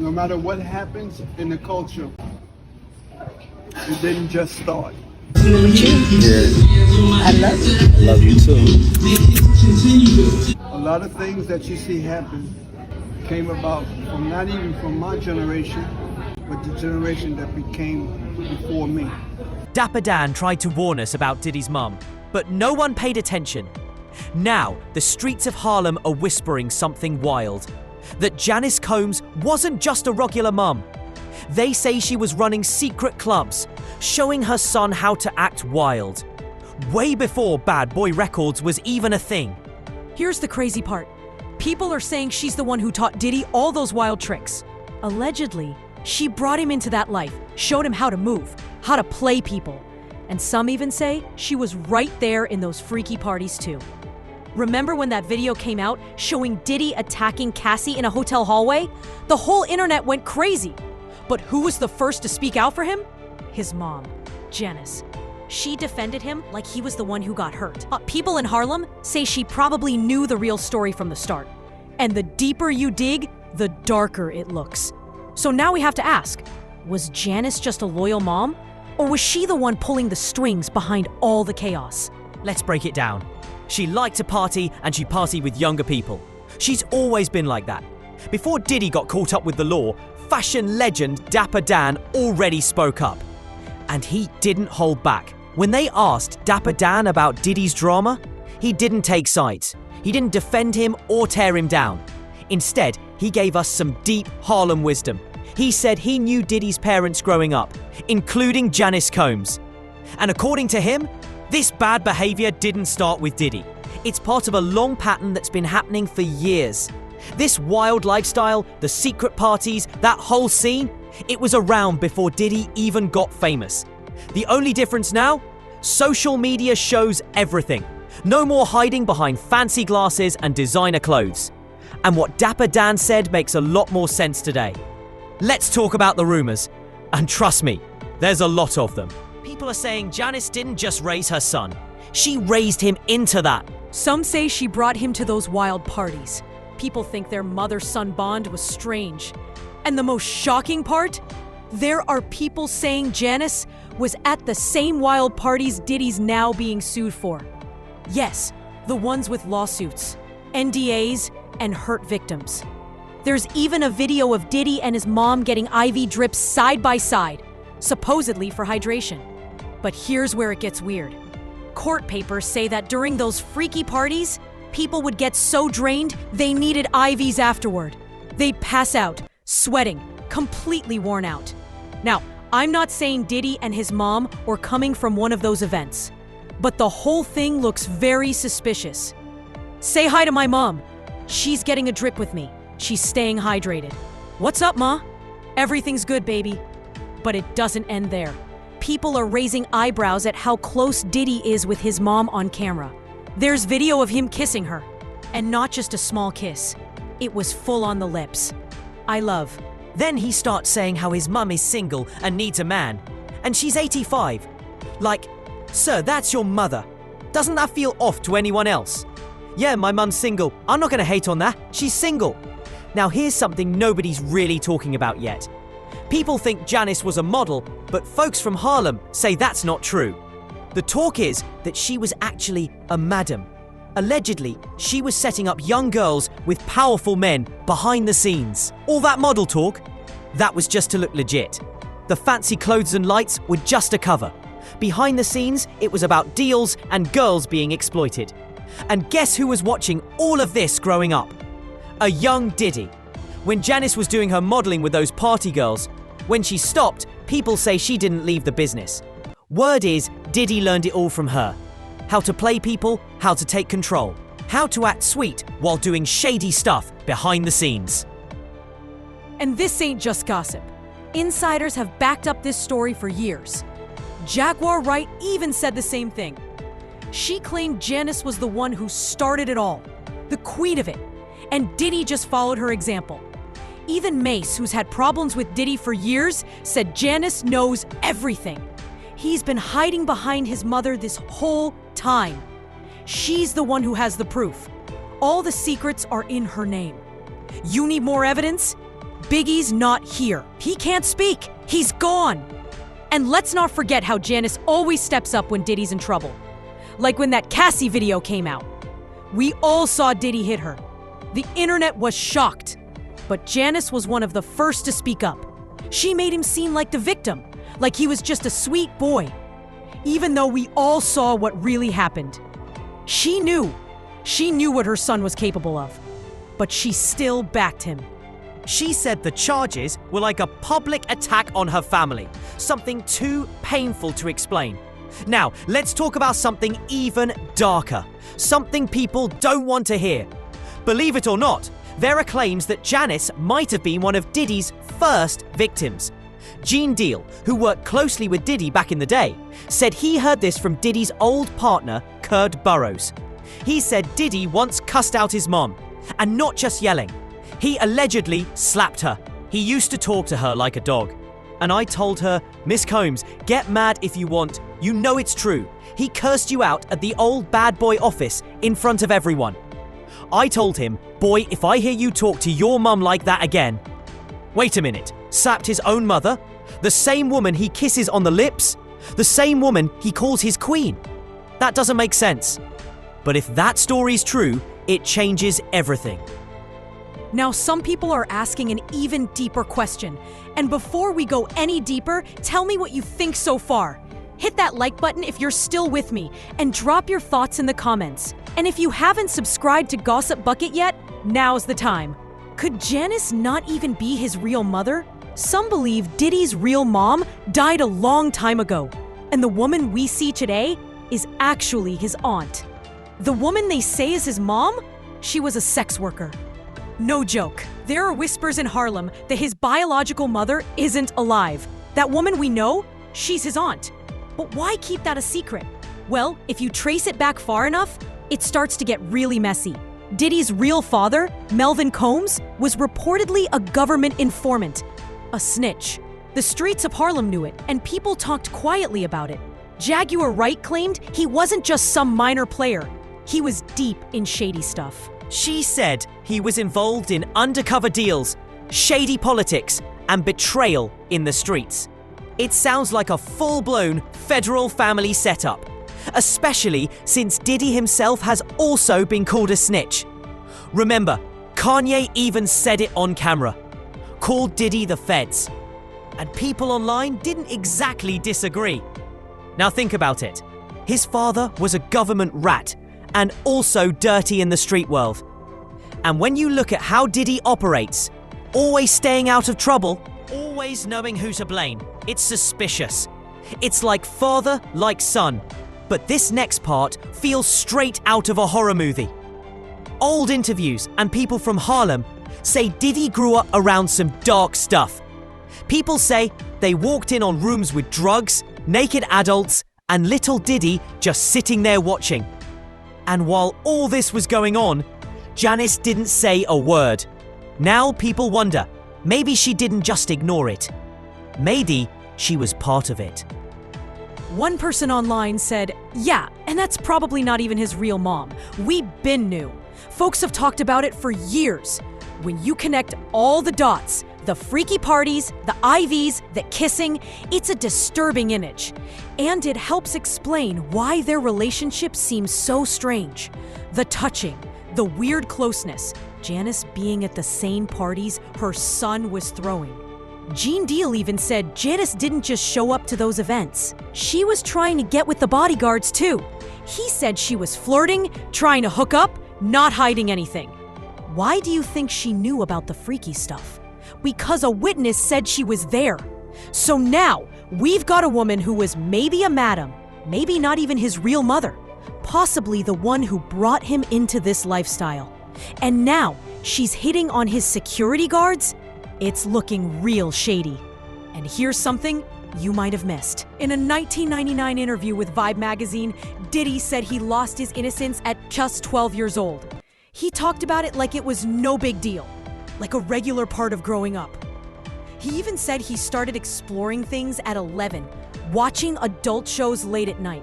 no matter what happens in the culture, it didn't just start. Yeah. I love you. Love you too. A lot of things that you see happen came about from not even from my generation, but the generation that became before me. Dapper Dan tried to warn us about Diddy's mum, but no one paid attention. Now, the streets of Harlem are whispering something wild. That Janice Combs wasn't just a regular mum. They say she was running secret clubs, showing her son how to act wild. Way before Bad Boy Records was even a thing. Here's the crazy part. People are saying she's the one who taught Diddy all those wild tricks. Allegedly, she brought him into that life, showed him how to move, how to play people. And some even say she was right there in those freaky parties too. Remember when that video came out showing Diddy attacking Cassie in a hotel hallway? The whole internet went crazy. But who was the first to speak out for him? His mom, Janice. She defended him like he was the one who got hurt. People in Harlem say she probably knew the real story from the start. And the deeper you dig, the darker it looks. So now we have to ask, was Janice just a loyal mom? Or was she the one pulling the strings behind all the chaos? Let's break it down. She liked to party and she partied with younger people. She's always been like that. Before Diddy got caught up with the law, fashion legend Dapper Dan already spoke up. And he didn't hold back. When they asked Dapper Dan about Diddy's drama, he didn't take sides. He didn't defend him or tear him down. Instead, he gave us some deep Harlem wisdom. He said he knew Diddy's parents growing up, including Janice Combs. And according to him, this bad behavior didn't start with Diddy. It's part of a long pattern that's been happening for years. This wild lifestyle, the secret parties, that whole scene, it was around before Diddy even got famous. The only difference now? Social media shows everything. No more hiding behind fancy glasses and designer clothes. And what Dapper Dan said makes a lot more sense today. Let's talk about the rumors. And trust me, there's a lot of them. People are saying Janice didn't just raise her son. She raised him into that. Some say she brought him to those wild parties. People think their mother-son bond was strange. And the most shocking part? There are people saying Janice was at the same wild parties Diddy's now being sued for. Yes, the ones with lawsuits, NDAs, and hurt victims. There's even a video of Diddy and his mom getting IV drips side by side, supposedly for hydration. But here's where it gets weird. Court papers say that during those freaky parties, people would get so drained they needed IVs afterward. They'd pass out, sweating, completely worn out. Now, I'm not saying Diddy and his mom were coming from one of those events, but the whole thing looks very suspicious. Say hi to my mom. She's getting a drip with me. She's staying hydrated. What's up, Ma? Everything's good, baby. But it doesn't end there. People are raising eyebrows at how close Diddy is with his mom on camera. There's video of him kissing her. And not just a small kiss. It was full on the lips. I love. Then he starts saying how his mum is single and needs a man. And she's 85. Like, sir, that's your mother. Doesn't that feel off to anyone else? Yeah, my mum's single. I'm not gonna hate on that. She's single. Now here's something nobody's really talking about yet. People think Janice was a model, but folks from Harlem say that's not true. The talk is that she was actually a madam. Allegedly, she was setting up young girls with powerful men behind the scenes. All that model talk, that was just to look legit. The fancy clothes and lights were just a cover. Behind the scenes, it was about deals and girls being exploited. And guess who was watching all of this growing up? A young Diddy. When Janice was doing her modeling with those party girls, when she stopped, people say she didn't leave the business. Word is, Diddy learned it all from her. How to play people, how to take control, how to act sweet while doing shady stuff behind the scenes. And this ain't just gossip. Insiders have backed up this story for years. Jaguar Wright even said the same thing. She claimed Janice was the one who started it all, the queen of it, and Diddy just followed her example. Even Mace, who's had problems with Diddy for years, said Janice knows everything. He's been hiding behind his mother this whole time. She's the one who has the proof. All the secrets are in her name. You need more evidence? Biggie's not here. He can't speak. He's gone. And let's not forget how Janice always steps up when Diddy's in trouble. Like when that Cassie video came out. We all saw Diddy hit her. The internet was shocked. But Janice was one of the first to speak up. She made him seem like the victim, like he was just a sweet boy. Even though we all saw what really happened. She knew what her son was capable of. But she still backed him. She said the charges were like a public attack on her family, something too painful to explain. Now, let's talk about something even darker, something people don't want to hear. Believe it or not, there are claims that Janice might have been one of Diddy's first victims. Gene Deal, who worked closely with Diddy back in the day, said he heard this from Diddy's old partner, Kurd Burroughs. He said Diddy once cussed out his mom, and not just yelling. He allegedly slapped her. He used to talk to her like a dog. And I told her, Miss Combs, get mad if you want. You know it's true. He cursed you out at the old bad boy office in front of everyone. I told him, boy, if I hear you talk to your mum like that again. Wait a minute, slapped his own mother? The same woman he kisses on the lips? The same woman he calls his queen? That doesn't make sense. But if that story's true, it changes everything. Now, some people are asking an even deeper question. And before we go any deeper, tell me what you think so far. Hit that like button if you're still with me, and drop your thoughts in the comments. And if you haven't subscribed to Gossip Bucket yet, now's the time. Could Janice not even be his real mother? Some believe Diddy's real mom died a long time ago, and the woman we see today is actually his aunt. The woman they say is his mom? She was a sex worker. No joke. There are whispers in Harlem that his biological mother isn't alive. That woman we know, she's his aunt. But why keep that a secret? Well, if you trace it back far enough, it starts to get really messy. Diddy's real father, Melvin Combs, was reportedly a government informant, a snitch. The streets of Harlem knew it, and people talked quietly about it. Jaguar Wright claimed he wasn't just some minor player. He was deep in shady stuff. She said he was involved in undercover deals, shady politics, and betrayal in the streets. It sounds like a full-blown federal family setup, especially since Diddy himself has also been called a snitch. Remember, Kanye even said it on camera, called Diddy the feds. And people online didn't exactly disagree. Now think about it. His father was a government rat and also dirty in the street world. And when you look at how Diddy operates, always staying out of trouble, always knowing who to blame, it's suspicious. It's like father, like son. But this next part feels straight out of a horror movie. Old interviews and people from Harlem say Diddy grew up around some dark stuff. People say they walked in on rooms with drugs, naked adults, and little Diddy just sitting there watching. And while all this was going on, Janice didn't say a word. Now people wonder, maybe she didn't just ignore it. Maybe she was part of it. One person online said, yeah, and that's probably not even his real mom. We been knew. Folks have talked about it for years. When you connect all the dots, the freaky parties, the IVs, the kissing, it's a disturbing image. And it helps explain why their relationship seems so strange. The touching, the weird closeness, Janice being at the same parties her son was throwing. Gene Deal even said Janice didn't just show up to those events. She was trying to get with the bodyguards too. He said she was flirting, trying to hook up, not hiding anything. Why do you think she knew about the freaky stuff? Because a witness said she was there. So now, we've got a woman who was maybe a madam, maybe not even his real mother, possibly the one who brought him into this lifestyle. And now, she's hitting on his security guards? It's looking real shady. And here's something you might have missed. In a 1999 interview with Vibe magazine, Diddy said he lost his innocence at just 12 years old. He talked about it like it was no big deal, like a regular part of growing up. He even said he started exploring things at 11, watching adult shows late at night.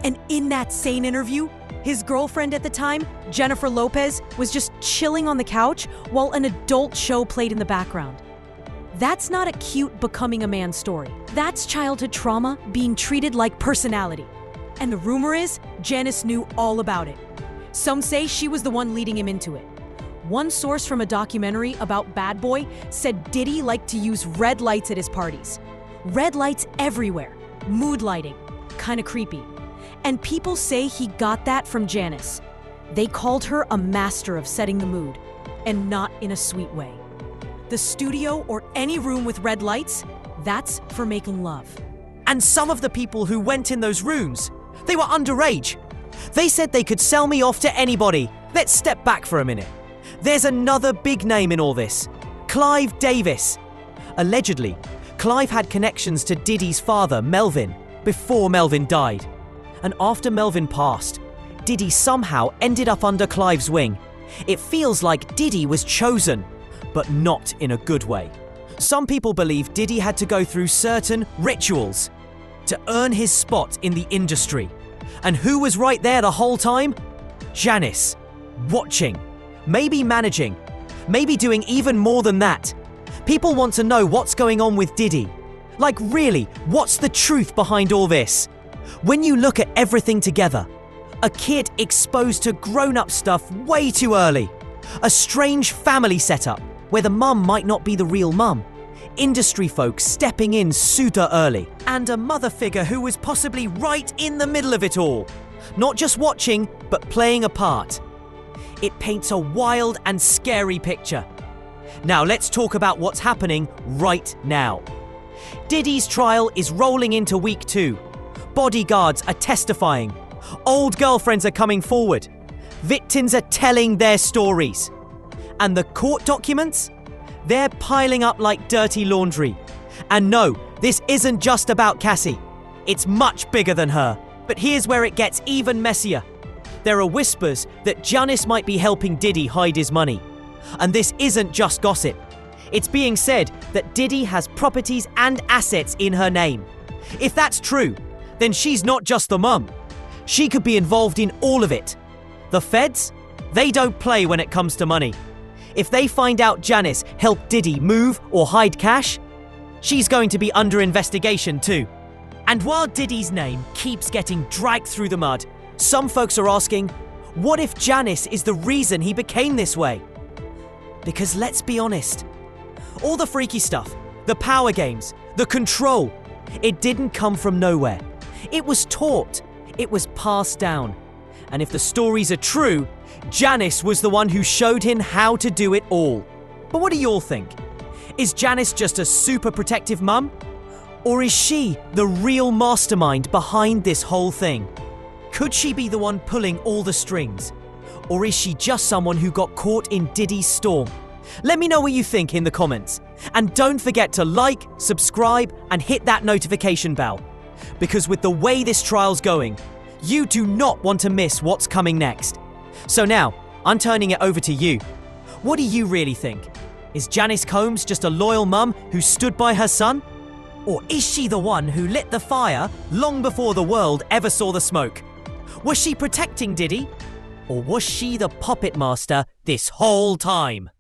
And in that same interview, his girlfriend at the time, Jennifer Lopez, was just chilling on the couch while an adult show played in the background. That's not a cute becoming a man story. That's childhood trauma being treated like personality. And the rumor is, Janice knew all about it. Some say she was the one leading him into it. One source from a documentary about Bad Boy said Diddy liked to use red lights at his parties. Red lights everywhere. Mood lighting. Kinda creepy. And people say he got that from Janice. They called her a master of setting the mood, and not in a sweet way. The studio or any room with red lights, that's for making love. And some of the people who went in those rooms, they were underage. They said they could sell me off to anybody. Let's step back for a minute. There's another big name in all this. Clive Davis. Allegedly, Clive had connections to Diddy's father, Melvin, before Melvin died. And after Melvin passed, Diddy somehow ended up under Clive's wing. It feels like Diddy was chosen, but not in a good way. Some people believe Diddy had to go through certain rituals to earn his spot in the industry. And who was right there the whole time? Janice. Watching. Maybe managing. Maybe doing even more than that. People want to know what's going on with Diddy. Like really, what's the truth behind all this? When you look at everything together, a kid exposed to grown-up stuff way too early, a strange family setup where the mum might not be the real mum, industry folks stepping in super early, and a mother figure who was possibly right in the middle of it all, not just watching, but playing a part. It paints a wild and scary picture. Now let's talk about what's happening right now. Diddy's trial is rolling into week 2. Bodyguards are testifying. Old girlfriends are coming forward. Victims are telling their stories. And the court documents? They're piling up like dirty laundry. And no, this isn't just about Cassie. It's much bigger than her. But here's where it gets even messier. There are whispers that Janice might be helping Diddy hide his money. And this isn't just gossip. It's being said that Diddy has properties and assets in her name. If that's true, then she's not just the mum. She could be involved in all of it. The feds? They don't play when it comes to money. If they find out Janice helped Diddy move or hide cash, she's going to be under investigation too. And while Diddy's name keeps getting dragged through the mud, some folks are asking, what if Janice is the reason he became this way? Because let's be honest, all the freaky stuff, the power games, the control, it didn't come from nowhere. It was taught. It was passed down. And if the stories are true, Janice was the one who showed him how to do it all. But what do you all think? Is Janice just a super protective mum? Or is she the real mastermind behind this whole thing? Could she be the one pulling all the strings? Or is she just someone who got caught in Diddy's storm? Let me know what you think in the comments. And don't forget to like, subscribe, and hit that notification bell. Because with the way this trial's going, you do not want to miss what's coming next. So now, I'm turning it over to you. What do you really think? Is Janice Combs just a loyal mum who stood by her son? Or is she the one who lit the fire long before the world ever saw the smoke? Was she protecting Diddy? Or was she the puppet master this whole time?